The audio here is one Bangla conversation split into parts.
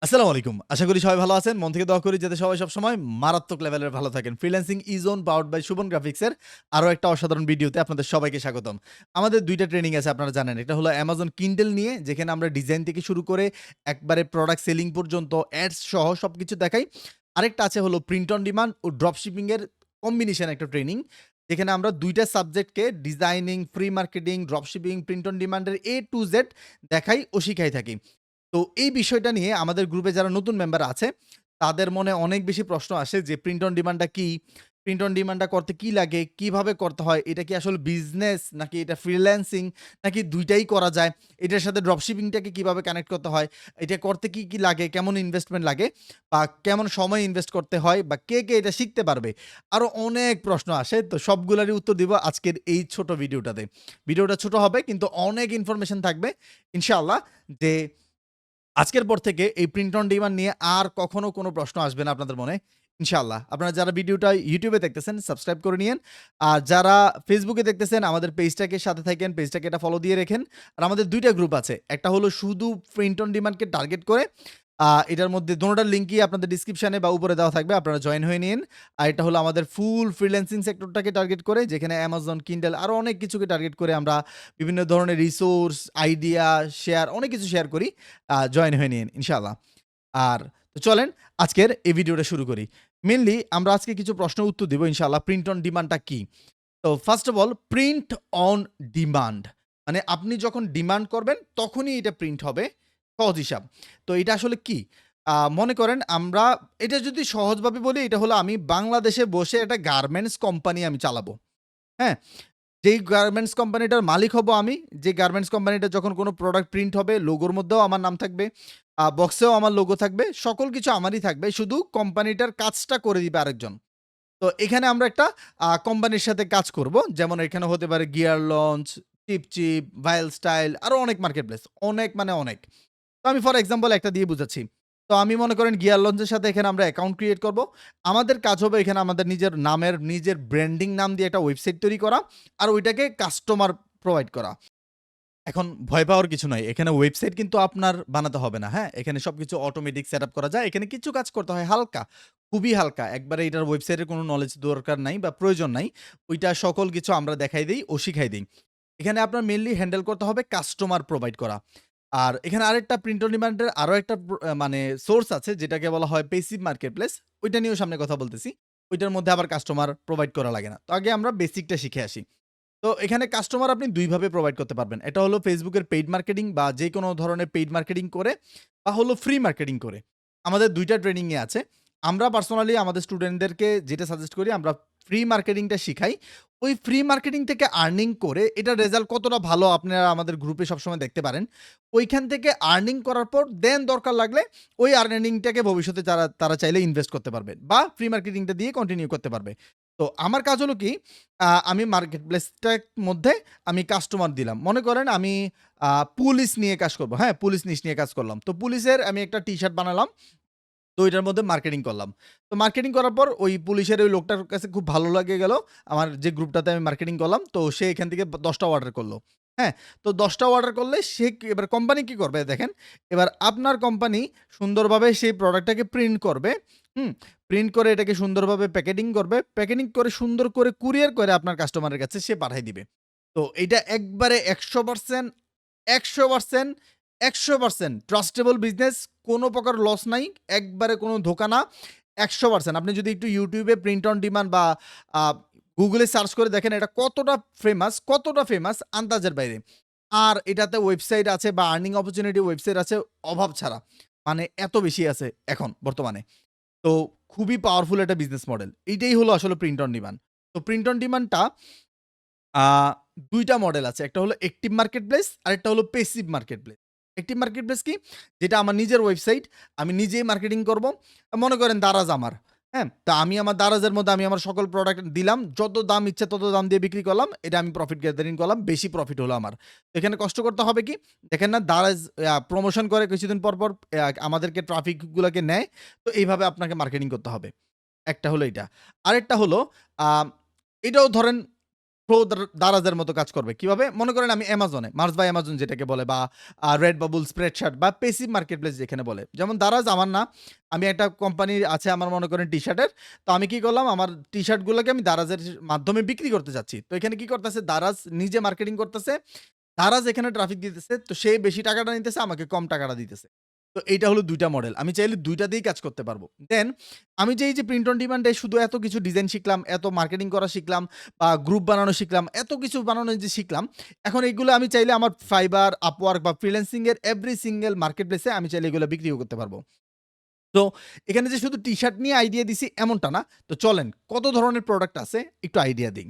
আসসালামু আলাইকুম। আশা করি সবাই ভালো আছেন। মন থেকে দোয়া করি যাতে সবাই সবসময় মারাত্মক লেভেলের ভালো থাকেন। ফ্রিল্যান্সিং ইজ-ওন পাওয়ার্ড বাই শোভন গ্রাফিক্সের আরো একটা অসাধারণ ভিডিওতে আপনাদের সবাইকে স্বাগতম। আমাদের ২ টা ট্রেনিং আছে আপনারা জানেন। একটা হলো Amazon Kindle নিয়ে যেখানে আমরা ডিজাইন থেকে শুরু করে একবারে প্রোডাক্ট সেলিং পর্যন্ত অ্যাডস সহ সবকিছু দেখাই। আরেকটা আছে হলো প্রিন্ট অন ডিমান্ড ও ড্রপ শিপিং এর কম্বিনেশন একটা ট্রেনিং। যেখানে আমরা ২ টা সাবজেক্টকে designing, free marketing, drop shipping, print on demand এর A to Z দেখাই ও শিখাই থাকি। তো এই বিষয়টা নিয়ে আমাদের গ্রুপে যারা নতুন মেম্বার আছে, তাদের মনে অনেক বেশি প্রশ্ন আসে যে প্রিন্ট অন ডিমান্ডটা কি? প্রিন্ট অন ডিমান্ডটা করতে কি লাগে? কিভাবে করতে হয়? এটা কি আসলে বিজনেস নাকি এটা ফ্রিল্যান্সিং নাকি ২ টাই করা যায়? এটার সাথে ড্রপ শিপিংটাকে কিভাবে কানেক্ট করতে হয়? এটা করতে কি লাগে? কেমন ইনভেস্টমেন্ট লাগে? বা কেমন সময় ইনভেস্ট করতে হয়? বা কে এটা শিখতে পারবে? আরো অনেক প্রশ্ন আসে। তো সবগুলারই উত্তর দিব আজকের এই ছোট ভিডিওটাতে। ভিডিওটা ছোট হবে কিন্তু অনেক ইনফরমেশন থাকবে ইনশাআল্লাহ যে আজকের পর থেকে এই প্রিন্ট অন ডিমান্ড নিয়ে আর কখনো কোনো প্রশ্ন আসবে না আপনাদের মনে। ইনশাআল্লাহ। আপনারা যারা ভিডিওটা YouTube এ দেখতেছেন সাবস্ক্রাইব করে নিয়েন। আর যারা Facebook এ দেখতেছেন আমাদের পেজটাকে সাথে থাকেন, পেজটাকে এটা ফলো দিয়ে রেখেন। আর আমাদের ২ টা গ্রুপ আছে। একটা হলো শুধু প্রিন্ট অন ডিমান্ডকে টার্গেট করে এটার মধ্যে দোনোটার লিঙ্কই আপনাদের ডেসক্রিপশনে বা উপরে দেওয়া থাকবে। আপনারা জয়েন হয়ে নিন। আর এটা হলো আমাদের ফুল ফ্রিল্যান্সিং সেক্টরটাকে টার্গেট করে যেখানে Amazon, Kindle আরো অনেক কিছুকে টার্গেট করে আমরা বিভিন্ন ধরনের রিসোর্স, আইডিয়া, শেয়ার অনেক কিছু শেয়ার করি। জয়েন হয়ে নিন ইনশাআল্লাহ। আর তো চলেন আজকের এই ভিডিওটা শুরু করি। মেইনলি আমরা আজকে কিছু প্রশ্নের উত্তর দিব ইনশাআল্লাহ। প্রিন্ট অন ডিমান্ডটা কি? তো first of all print on demand মানে আপনি যখন ডিমান্ড করবেন তখনই এটা প্রিন্ট হবে। সহজ হিসাব। তো এটা আসলে কি? মনে করেন আমরা এটা যদি সহজভাবে বলি এটা হলো আমি বাংলাদেশে বসে একটা গার্মেন্টস কোম্পানি আমি চালাবো। হ্যাঁ? যেই গার্মেন্টস কোম্পানিটার মালিক হব আমি, যে গার্মেন্টস কোম্পানিটা যখন কোনো প্রোডাক্ট প্রিন্ট হবে, লোগোর মধ্যেও আমার নাম থাকবে, বক্সেও আমার লোগো থাকবে, সকল কিছু আমারই থাকবে। শুধু কোম্পানিটার কাজটা করে দিবে আরেকজন। তো এখানে আমরা একটা কোম্পানির সাথে কাজ করব। যেমন এখানে হতে পারে গিয়ার লঞ্চ, চিপ, ভাইল স্টাইল আরো অনেক মার্কেট প্লেস। অনেক মানে অনেক। তো আমি ফর এক্সাম্পল একটা দিয়ে বুঝাচ্ছি। তো আমি মনে করেন গিয়ার লঞ্চের সাথে এখানে আমরা অ্যাকাউন্ট ক্রিয়েট করব। আমাদের কাজ হবে এখানে আমাদের নিজের নামের নিজের ব্র্যান্ডিং নাম দিয়ে একটা ওয়েবসাইট তৈরি করা। আর ওইটাকে কাস্টমার প্রোভাইড করা। এখন ভয় পাওয়ার কিছু নাই। এখানে ওয়েবসাইট কিন্তু আপনার বানাতে হবে না, হ্যাঁ? এখানে সবকিছু অটোমেটিক সেটআপ করা যায়। এখানে কিছু কাজ করতে হয় হালকা, খুবই হালকা। একবারে এটার ওয়েবসাইটের কোনো নলেজ দরকার নাই বা প্রয়োজন নাই। ওইটা সকল কিছু আমরা দেখাই দেই ও শিখাই দেই। এখানে আপনার মেইনলি হ্যান্ডেল করতে হবে কাস্টমার প্রোভাইড করা। আর এখানে আরেকটা প্রিন্ট অন ডিমান্ড এর আরো একটা মানে সোর্স আছে যেটাকে বলা হয় পেসিভ মার্কেটপ্লেস। ওইটা নিয়েও সামনে কথা বলতেছি। ওইটার মধ্যে আবার কাস্টমার প্রোভাইড করা লাগে না। তো আগে আমরা বেসিকটা শিখে আসি। তো এখানে কাস্টমার আপনি ২ ভাবে প্রোভাইড করতে পারবেন। এটা হলো Facebook এর পেইড মার্কেটিং বা যেকোনো ধরনের পেইড মার্কেটিং করে বা হলো ফ্রি মার্কেটিং করে। আমাদের ২ টা ট্রেনিং এ আছে। আমরা পার্সোনালি আমাদের স্টুডেন্টদেরকে যেটা সাজেস্ট করি আমরা ফ্রি মার্কেটিংটা শিখাই। ওই ফ্রি মার্কেটিং থেকে আর্নিং করে এটার রেজাল্ট কতটা ভালো আপনারা আমাদের গ্রুপে সবসময় দেখতে পারেন। ওইখান থেকে আর্নিং করার পর দেন দরকার লাগলে ওই আর্নিংটাকে ভবিষ্যতে তারা চাইলে ইনভেস্ট করতে পারবে বা ফ্রি মার্কেটিংটা দিয়ে কন্টিনিউ করতে পারবে। তো আমার কাজ হলো কি আমি মার্কেট প্লেসটার মধ্যে আমি কাস্টমার দিলাম। মনে করেন আমি আ পুলিশ নিয়ে কাজ করব। হ্যাঁ? পুলিশ নিয়ে কাজ করলাম। তো পুলিশের আমি একটা টি-শার্ট বানালাম। তো ওইটার মধ্যে মার্কেটিং করলাম। তো মার্কেটিং করার পর ওই পুলিশের ওই লোকটার কাছে খুব ভালো লাগে গেল। আমার যে গ্রুপটাতে আমি মার্কেটিং করলাম, তো সে এখান থেকে ১০ টা অর্ডার করল। হ্যাঁ? তো ১০ টা অর্ডার করলে সে এবার কোম্পানি কি করবে দেখেন, এবার আপনার কোম্পানি সুন্দরভাবে সেই প্রোডাক্টটাকে প্রিন্ট করবে। হুম? প্রিন্ট করে এটাকে সুন্দরভাবে প্যাকেটিং করবে। প্যাকেটিং করে সুন্দর করে কুরিয়ার করে আপনার কাস্টমারের কাছে সে পাঠায় দিবে। তো এইটা একবারে ১০০%, ১০০%, ১০০% ট্রাস্টেবল বিজনেস। কোনো প্রকার লস নাই। একবারে কোনো ধোঁকা না। ১০০% আপনি যদি একটু YouTube A print on demand বা আ Google এ সার্চ করে দেখেন এটা কতটা ফেমাস আন্দাজের বাইরে। আর এটাতে ওয়েবসাইট আছে বা আর্নিং অপরচুনিটি ওয়েবসাইট আছে অভাব ছাড়া। মানে এত বেশি আছে এখন বর্তমানে। তো খুবই পাওয়ারফুল একটা বিজনেস মডেল। এইটাই হলো আসলে প্রিন্ট অন ডিমান্ড। তো প্রিন্ট অন ডিমান্ডটা আ ২ টা মডেল আছে। একটা হলো অ্যাক্টিভ মার্কেটপ্লেস, আরেকটা হলো প্যাসিভ মার্কেটপ্লেস। অ্যাক্টিভ মার্কেটপ্লেস কি? যেটা আমার নিজের ওয়েবসাইট, আমি নিজেই মার্কেটিং করব। মনে করেন দারাজ আমার, হ্যাঁ? তো আমি আমার দারাজের মধ্যে আমি আমার সকল প্রোডাক্ট দিলাম। যত দাম ইচ্ছা তত দাম দিয়ে বিক্রি করলাম। এটা আমি প্রফিট গ্যাদারিং করলাম। বেশি প্রফিট হলো আমার। তো এখানে কষ্ট করতে হবে কি? দেখেন না দারাজ প্রমোশন করে কিছুদিন পর আমাদেরকে ট্রাফিক গুলাকে নেয়। তো এইভাবে আপনাকে মার্কেটিং করতে হবে। একটা হলো এইটা। আরেকটা হলো আ এটাও ধরেন প্রো দারাজের মতো কাজ করবে। কিভাবে? মনে করেন আমি Amazon-এ, মার্স বাই Amazon যেটাকে বলে বা Redbubble, Spreadshirt বা পেসিভ মার্কেটপ্লেস যেখানে বলে। যেমন দারাজ আমার না, আমি একটা কোম্পানি আছে আমার মনে করেন টি-শার্টের। তো আমি কি করলাম? আমার টি-শার্ট গুলোকে আমি দারাজের মাধ্যমে বিক্রি করতে চাচ্ছি। তো এখানে কি করতেছে? দারাজ নিজে মার্কেটিং করতেছে। দারাজ এখানে ট্রাফিক দিতেছে। তো সে বেশি টাকাটা নিতেছে, আমাকে কম টাকাটা দিতেছে। তো এইটা হলো ২ টা মডেল। আমি চাইলে ২ টা দিয়েই কাজ করতে পারবো। দেন আমি যে এই যে প্রিন্ট অন ডিমান্ডে শুধু এত কিছু ডিজাইন শিখলাম, এত মার্কেটিং করা শিখলাম, গ্রুপ বানানো শিখলাম, এত কিছু বানানো যে শিখলাম, এখন এগুলো আমি চাইলে আমার Fiverr, Upwork বা ফ্রিল্যান্সিং এর এভরি সিঙ্গল মার্কেট প্লেসে আমি চাইলে এগুলো বিক্রিও করতে পারবো। তো এখানে যে শুধু টি-শার্ট নিয়ে আইডিয়া দিছি এমনটা না। তো চলেন কত ধরনের প্রোডাক্ট আছে একটু আইডিয়া দেই।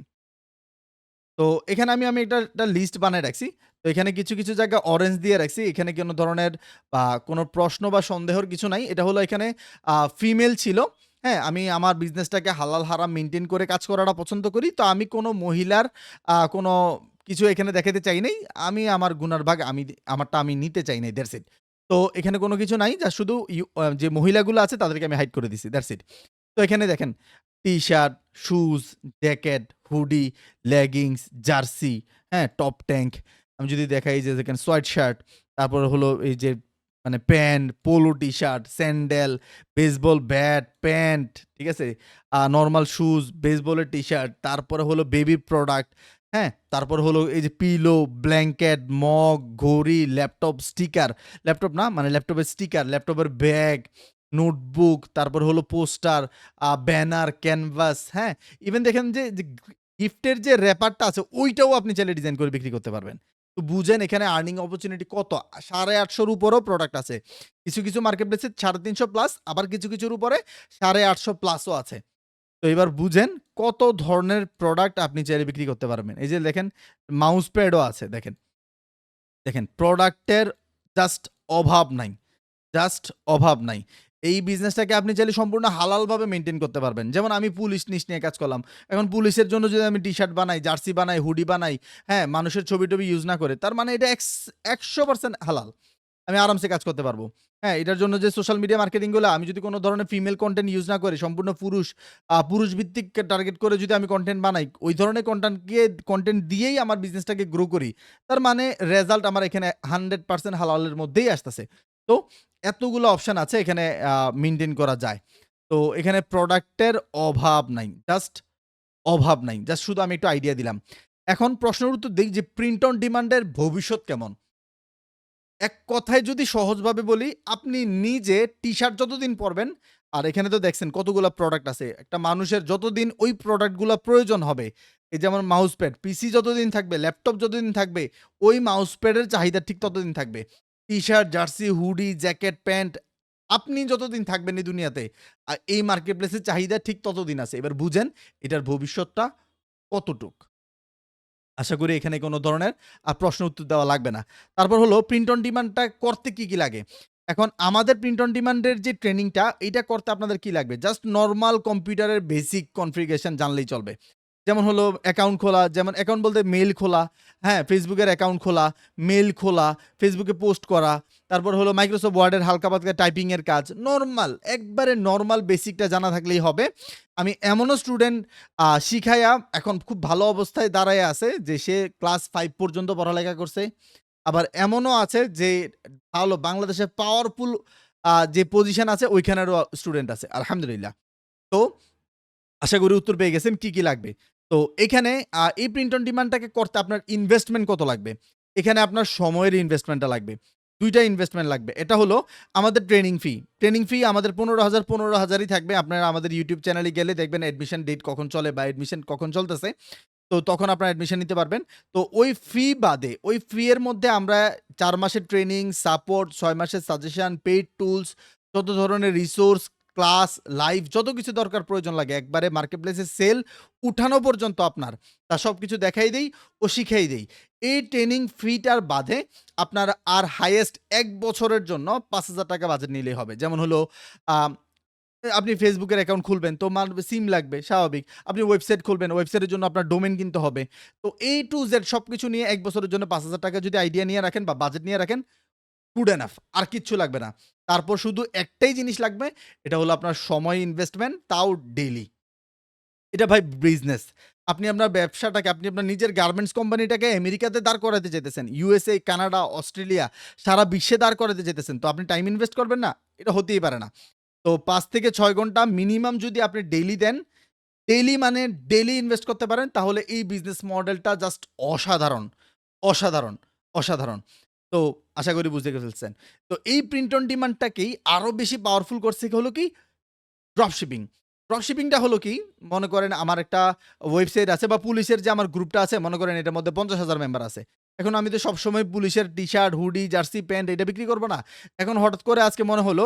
তো এখানে আমি একটা লিস্ট বানায় রাখছি। তো এখানে কিছু জায়গায় অরেঞ্জ দিয়ে রাখছি। এখানে কোনো ধরনের কোনো প্রশ্ন বা সন্দেহের কিছু নাই। এটা হলো এখানে ফিমেল ছিল। হ্যাঁ? আমি আমার বিজনেসটাকে হালাল হারাম মেইনটেইন করে কাজ করাটা পছন্দ করি। তো আমি কোনো মহিলার কোনো কিছু এখানে দেখাতে চাই নাই। আমি আমার গুনার ভাগ আমারটা আমি নিতে চাই নাই। That's it. তো এখানে কোনো কিছু নাই। জাস্ট শুধু যে মহিলাগুলো আছে তাদেরকে আমি হাইড করে দিছি। That's it. তো এখানে দেখেন t-shirt, shoes, jacket, hoodie, leggings, jersey, হ্যাঁ? Top tank. আমি যদি দেখাই যে দেখেন সোয়েট শার্ট, তারপরে হলো এই যে মানে pant, polo T-shirt, sandal, baseball bat, pant, ঠিক আছে? নরমাল শুজ, বেসবলের টি-শার্ট, তারপরে হলো বেবি প্রোডাক্ট, হ্যাঁ? তারপরে হলো এই যে পিলো, ব্ল্যাঙ্কেট, মগ, ঘড়ি, ল্যাপটপ স্টিকার, ল্যাপটপ না মানে ল্যাপটপের স্টিকার, ল্যাপটপের ব্যাগ, নোটবুক, তারপর হলো পোস্টার, ব্যানার, ক্যানভাস, হ্যাঁ? ইভেন দেখেন যে গিফটের যে র‍্যাপারটা আছে ওইটাও আপনি চাইলে ডিজাইন করে বিক্রি করতে পারবেন। তো বুঝেন এখানে আর্নিং অপরচুনিটি কত। ৮৫০ র উপরেও প্রোডাক্ট আছে। কিছু মার্কেট প্লেসে ৩৫০ প্লাস, আবার কিছুর উপরে ৮৫০ প্লাসও আছে। তো এবার বুঝেন কত ধরনের প্রোডাক্ট আপনি চাইলে বিক্রি করতে পারবেন। এই যে দেখেন মাউস প্যাডও আছে দেখেন। দেখেন প্রোডাক্টের জাস্ট অভাব নাই। জাস্ট অভাব নাই। এই বিজনেসটাকে আপনি চাইলে সম্পূর্ণ হালালভাবে মেইনটেইন করতে পারবেন। যেমন আমি পুলিশ নিয়ে কাজ করলাম। এখন পুলিশের জন্য যদি আমি টি-শার্ট বানাই, জার্সি বানাই, হুডি বানাই, হ্যাঁ? মানুষের ছবি-টবি ইউজ না করে, তার মানে এটা ১০০% হালাল। আমি আরামসে কাজ করতে পারবো। হ্যাঁ? এটার জন্য যে সোশ্যাল মিডিয়া মার্কেটিং গুলা আমি যদি কোন ধরনের ফিমেল কনটেন্ট ইউজ না করে সম্পূর্ণ পুরুষ ভিত্তিক টার্গেট করে যদি আমি কনটেন্ট বানাই, ওই ধরনের কনটেন্ট দিয়েই আমার বিজনেসটাকে গ্রো করি। তার মানে রেজাল্ট আমার এখানে 100% হালালের মধ্যেই আসতেছে। তো এতগুলো অপশন আছে এখানে মেইনটেইন করা যায়। তো এখানে প্রোডাক্টের অভাব নাই। অভাব নাই। জাস্ট শুধু আমি একটু আইডিয়া দিলাম। এখন প্রশ্নের উত্তর দেই যে প্রিন্ট অন ডিমান্ড এর ভবিষ্যৎ কেমন? এক কথায় যদি সহজভাবে বলি, আপনি নিজে টি-শার্ট যতদিন পরবেন, আর এখানে তো দেখছেন কতগুলা প্রোডাক্ট আছে। একটা মানুষের যতদিন ওই প্রোডাক্ট গুলা প্রয়োজন হবে, এই যেমন মাউস প্যাড, পিসি যতদিন থাকবে, ল্যাপটপ যতদিন থাকবে, ওই মাউস প্যাডের চাহিদা ঠিক ততদিন থাকবে। T-shirt, jersey, hoodie, jacket, pant আপনি যতদিন থাকবেন এই দুনিয়াতে, এই মার্কেট প্লেসের চাহিদা ঠিক ততদিন আছে। এবার বুঝেন এটার ভবিষ্যৎটা কতটুক? আশা করি এখানে কোনো ধরনের প্রশ্ন উত্তর দেওয়া লাগবে না। তারপর হলো প্রিন্ট অন ডিমান্ডটা করতে কি লাগে? এখন আমাদের প্রিন্ট অন ডিমান্ডের যে ট্রেনিংটা এইটা করতে আপনাদের কি লাগবে? জাস্ট নরমাল কম্পিউটারের বেসিক কনফিগারেশন জানলেই চলবে। যেমন হলো অ্যাকাউন্ট খোলা, যেমন অ্যাকাউন্ট বলতে মেইল খোলা, হ্যাঁ? Facebook এর অ্যাকাউন্ট খোলা, মেইল খোলা, Facebook এ পোস্ট করা, তারপর হলো Microsoft Word এর হালকা পাতলা টাইপিং এর কাজ। নরমাল, একবারে নরমাল বেসিকটা জানা থাকলেই হবে। আমি এমনও স্টুডেন্ট শিখাইয়া এখন খুব ভালো অবস্থায় দাঁড়াইয়া আছে যে সে ক্লাস 5 পর্যন্ত পড়ালেখা করছে। আবার এমনও আছে যে ভালো বাংলাদেশের পাওয়ারফুল যে পজিশন আছে ওইখানেরও স্টুডেন্ট আছে। আলহামদুলিল্লাহ। তো আশা করি উত্তর পেয়ে গেছেন কি লাগবে। তো এখানে এই প্রিন্ট অন ডিমান্ডটাকে করতে আপনার ইনভেস্টমেন্ট কত লাগবে? এখানে আপনার সময়ের ইনভেস্টমেন্টটা লাগবে। ২ টা ইনভেস্টমেন্ট লাগবে। এটা হলো আমাদের ট্রেনিং ফি। ট্রেনিং ফি আমাদের ১৫,০০০ ই থাকবে। আপনারা আমাদের YouTube চ্যানেলে গেলে দেখবেন অ্যাডমিশন ডেট কখন চলে বা অ্যাডমিশন কখন চলতেছে। তো তখন আপনারা অ্যাডমিশন নিতে পারবেন। তো ওই ফি বাদে, ওই ফি এর মধ্যে আমরা ৪ মাসের ট্রেনিং, সাপোর্ট, ৬ মাসের সাজেশন, পেইড টুলস, যত ধরনের রিসোর্স, ক্লাস, লাইভ যত কিছু দরকার প্রয়োজন লাগে একবারে মার্কেটপ্লেসে সেল উঠানো পর্যন্ত আপনার তা সবকিছু দেখাই দেই ও শিখাই দেই। এই ট্রেনিং ফিটার বাদে আপনার আর হাইয়েস্ট ১ বছরের জন্য ৳৫,০০০ বাজেট নিলেই হবে। যেমন হলো আ আপনি Facebook এর অ্যাকাউন্ট খুলবেন তো সিম লাগবে স্বাভাবিক। আপনি ওয়েবসাইট খুলবেন, ওয়েবসাইটের জন্য আপনার ডোমেইন কিনতে হবে। তো A to Z সবকিছু নিয়ে ১ বছরের জন্য ৳৫,০০০ যদি আইডিয়া নিয়ে রাখেন বা বাজেট নিয়ে রাখেন, গুড এনাফ আর কিচ্ছু লাগবে না। তারপর শুধু একটাই জিনিস লাগবে, এটা হলো আপনার সময় ইনভেস্টমেন্ট তাও ডেইলি। এটা ভাই বিজনেস। আপনি আপনার ব্যবসাটাকে, আপনি আপনার নিজের গার্মেন্টস কোম্পানিটাকে আমেরিকাতে দাঁড় করাতে চাইতেছেন। USA, কানাডা, অস্ট্রেলিয়া সারা বিশ্বে দাঁড় করাতে চাইতেছেন। তো আপনি টাইম ইনভেস্ট করবেন না? এটা হতেই পারে না। তো ৫ থেকে ৬ ঘন্টা মিনিমাম যদি আপনি ডেইলি দেন, ডেইলি মানে ডেইলি ইনভেস্ট করতে পারেন, তাহলে এই বিজনেস মডেলটা জাস্ট অসাধারণ, অসাধারণ, অসাধারণ। তো আশা করি বুঝতে ফেলছেন। তো এই প্রিন্ট অন ডিমান্ডটাকেই আরো বেশি পাওয়ারফুল করছে হলো কি ড্রপশিপিং। ড্রপশিপিংটা হলো কি, মনে করেন আমার একটা ওয়েবসাইট আছে বা পুলিশের যে আমার গ্রুপটা আছে, মনে করেন এটার মধ্যে ৫০,০০০ মেম্বার আছে। এখন আমি তো সবসময় পুলিশের টি-শার্ট, হুডি, জার্সি, প্যান্ট এটা বিক্রি করব না। এখন হঠাৎ করে আজকে মনে হলো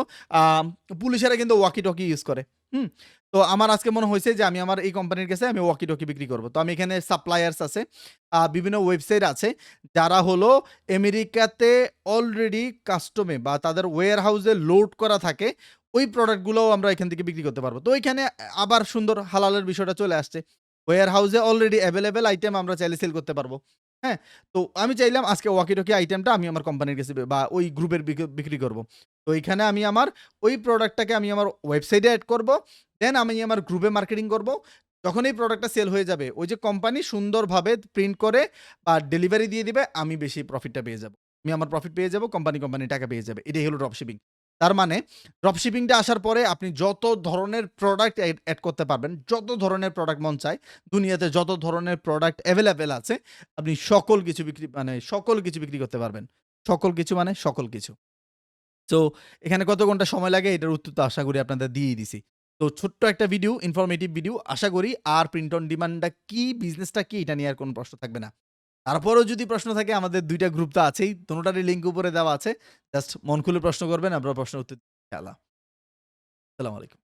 পুলিশেরা কিন্তু ওয়াকি-টকি ইউজ করে। হুম? তো আমার আজকে মনে হইছে যে আমি আমার এই কোম্পানির কাছে আমি ওয়াকি-টকি বিক্রি করব। তো আমি এখানে সাপ্লায়ার্স আছে, বিভিন্ন ওয়েবসাইট আছে যারা হলো আমেরিকাতে অলরেডি কাস্টমে বা তাদের ওয়্যারহাউসে লোড করা থাকে। ওই প্রোডাক্টগুলোও আমরা এখান থেকে বিক্রি করতে পারবো। তো ওইখানে আবার সুন্দর হালালের বিষয়টা চলে আসছে। ওয়্যার হাউসে অলরেডি এভেইলেবল আইটেম আমরা চাইলে সেল করতে পারবো। হ্যাঁ? তো আমি চাইলাম আজকে ওয়াকি-টকি আইটেমটা আমি আমার কোম্পানির কাছে বা ওই গ্রুপের বিক্রি করব। তো এইখানে আমি আমার ওই প্রোডাক্টটাকে আমি আমার ওয়েবসাইটে এড করব। দেন আমি আমার গ্রুপে মার্কেটিং করব। যখন এই প্রোডাক্টটা সেল হয়ে যাবে, ওই যে কোম্পানি সুন্দরভাবে প্রিন্ট করে বা ডেলিভারি দিয়ে দিবে, আমি বেশি প্রফিটটা পেয়ে যাব। আমি আমার প্রফিট পেয়ে যাব, কোম্পানি টাকা পেয়ে যাবে। এটাই হলো ড্রপশিপিং। তার মানে ড্রপশিপিংটা আসার পরে আপনি যত ধরনের প্রোডাক্ট এড করতে পারবেন, যত ধরনের প্রোডাক্ট মন চায়, দুনিয়াতে যত ধরনের প্রোডাক্ট এভেইলেবল আছে, আপনি সকল কিছু বিক্রি করতে পারবেন। সকল কিছু মানে সকল কিছু। সো এখানে কত ঘন্টা সময় লাগে এটার উত্তর তো আশা করি আপনাদের দিয়েই দিছি। তো ছোট্ট একটা ভিডিও, ইনফরমেটিভ ভিডিও। আশা করি আর প্রিন্ট অন ডিমান্ডটা কি, বিজনেসটা কি এটা নিয়ে আর কোনো প্রশ্ন থাকবে না। তারপরেও যদি প্রশ্ন থাকে আমাদের ২ টা গ্রুপ তো আছেই। দোনোটারই লিঙ্ক উপরে দেওয়া আছে। জাস্ট মন খুলে প্রশ্ন করবেন, আমরা প্রশ্নের উত্তর ইনশাআল্লাহ। আসসালামু আলাইকুম।